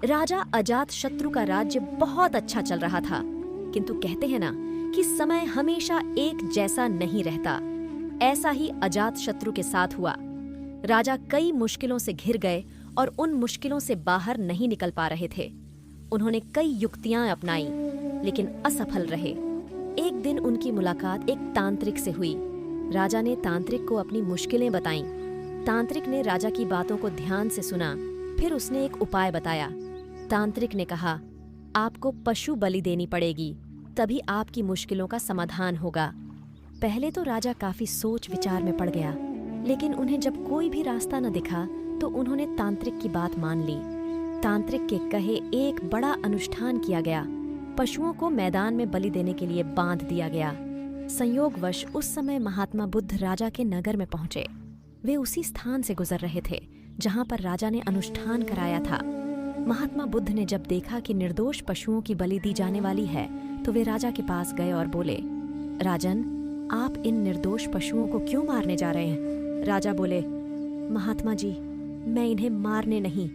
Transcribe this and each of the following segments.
राजा अजातशत्रु का राज्य बहुत अच्छा चल रहा था, किंतु कहते हैं ना कि समय हमेशा एक जैसा नहीं रहता। ऐसा ही अजातशत्रु के साथ हुआ। राजा कई मुश्किलों से घिर गए और उन मुश्किलों से बाहर नहीं निकल पा रहे थे। उन्होंने कई युक्तियां अपनाई, लेकिन असफल रहे। एक दिन उनकी मुलाकात एक तांत्रिक से हुई। राजा ने तांत्रिक को अपनी मुश्किलें बताईं। तांत्रिक ने राजा की बातों को ध्यान से सुना, फिर उसने एक उपाय बताया। तांत्रिक ने कहा, आपको पशु बलि देनी पड़ेगी, तभी आपकी मुश्किलों का समाधान होगा। पहले तो राजा काफी सोच विचार में पड़ गया, लेकिन उन्हें जब कोई भी रास्ता न दिखा तो उन्होंने तांत्रिक की बात मान ली। तांत्रिक के कहे एक बड़ा अनुष्ठान किया गया। पशुओं को मैदान में बलि देने के लिए बांध दिया गया। संयोगवश उस समय महात्मा बुद्ध राजा के नगर में पहुंचे। वे उसी स्थान से गुजर रहे थे जहां पर राजा ने अनुष्ठान कराया था। महात्मा बुद्ध ने जब देखा कि निर्दोष पशुओं की बलि दी जाने वाली है, तो वे राजा के पास गए और बोले, राजन, आप इन निर्दोष पशुओं को क्यों मारने जा रहे हैं? राजा बोले, महात्मा जी, मैं इन्हें मारने नहीं,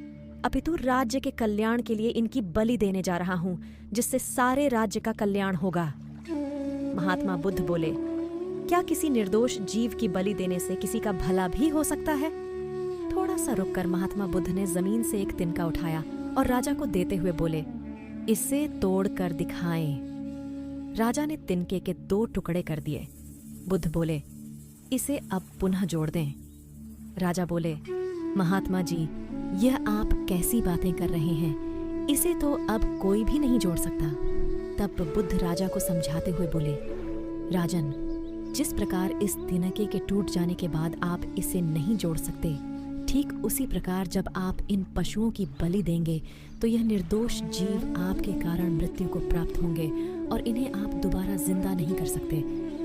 अपितु राज्य के कल्याण के लिए इनकी बलि देने जा रहा हूं, जिससे सारे राज्य का कल्याण होगा। महात्मा बुद्ध बोले, क्या किसी निर्दोष जीव की बलि देने से किसी का भला भी हो सकता है? थोड़ा सा रुककर महात्मा बुद्ध ने जमीन से एक तिनका उठाया और राजा को देते हुए बोले, इसे तोड़ कर दिखाएं। राजा ने तिनके के 2 टुकड़े कर दिए। बुद्ध बोले, इसे अब पुनः जोड़ दें। राजा बोले, महात्मा जी, यह आप कैसी बातें कर रहे हैं? इसे तो अब कोई भी नहीं जोड़ सकता। तब बुद्ध राजा को समझाते हुए बोले, राजन, जिस प्रकार इस तिनके के टूट जाने के बाद आप इसे नहीं जोड़ सकते, ठीक उसी प्रकार जब आप इन पशुओं की बलि देंगे तो यह निर्दोष जीव आपके कारण मृत्यु को प्राप्त होंगे और इन्हें आप दोबारा जिंदा नहीं कर सकते,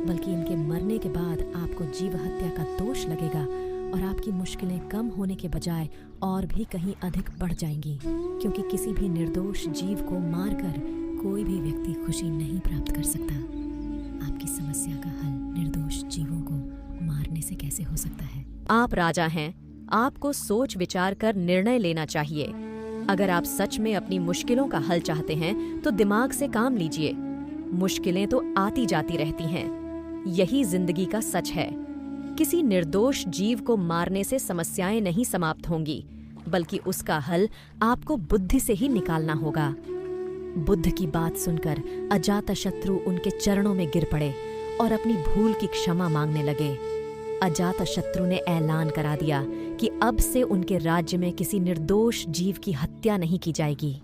बल्कि इनके मरने के बाद आपको जीव हत्या का दोष लगेगा और आपकी मुश्किलें कम होने के बजाय और भी कहीं अधिक बढ़ जाएंगी, क्योंकि किसी भी निर्दोष जीव को मारकर कोई भी व्यक्ति खुशी नहीं प्राप्त कर सकता। आपकी समस्या का हल निर्दोष जीवों को मारने से कैसे हो सकता है? आप राजा हैं, आपको सोच विचार कर निर्णय लेना चाहिए। अगर आप सच में अपनी मुश्किलों का हल चाहते हैं तो दिमाग से काम लीजिए। मुश्किलें तो आती जाती रहती हैं, यही जिंदगी का सच है। किसी निर्दोष जीव को मारने से समस्याएं नहीं समाप्त होंगी, बल्कि उसका हल आपको बुद्धि से ही निकालना होगा। बुद्ध की बात सुनकर अजातशत्रु उनके चरणों में गिर पड़े और अपनी भूल की क्षमा मांगने लगे। अजातशत्रु ने ऐलान करा दिया कि अब से उनके राज्य में किसी निर्दोष जीव की हत्या नहीं की जाएगी।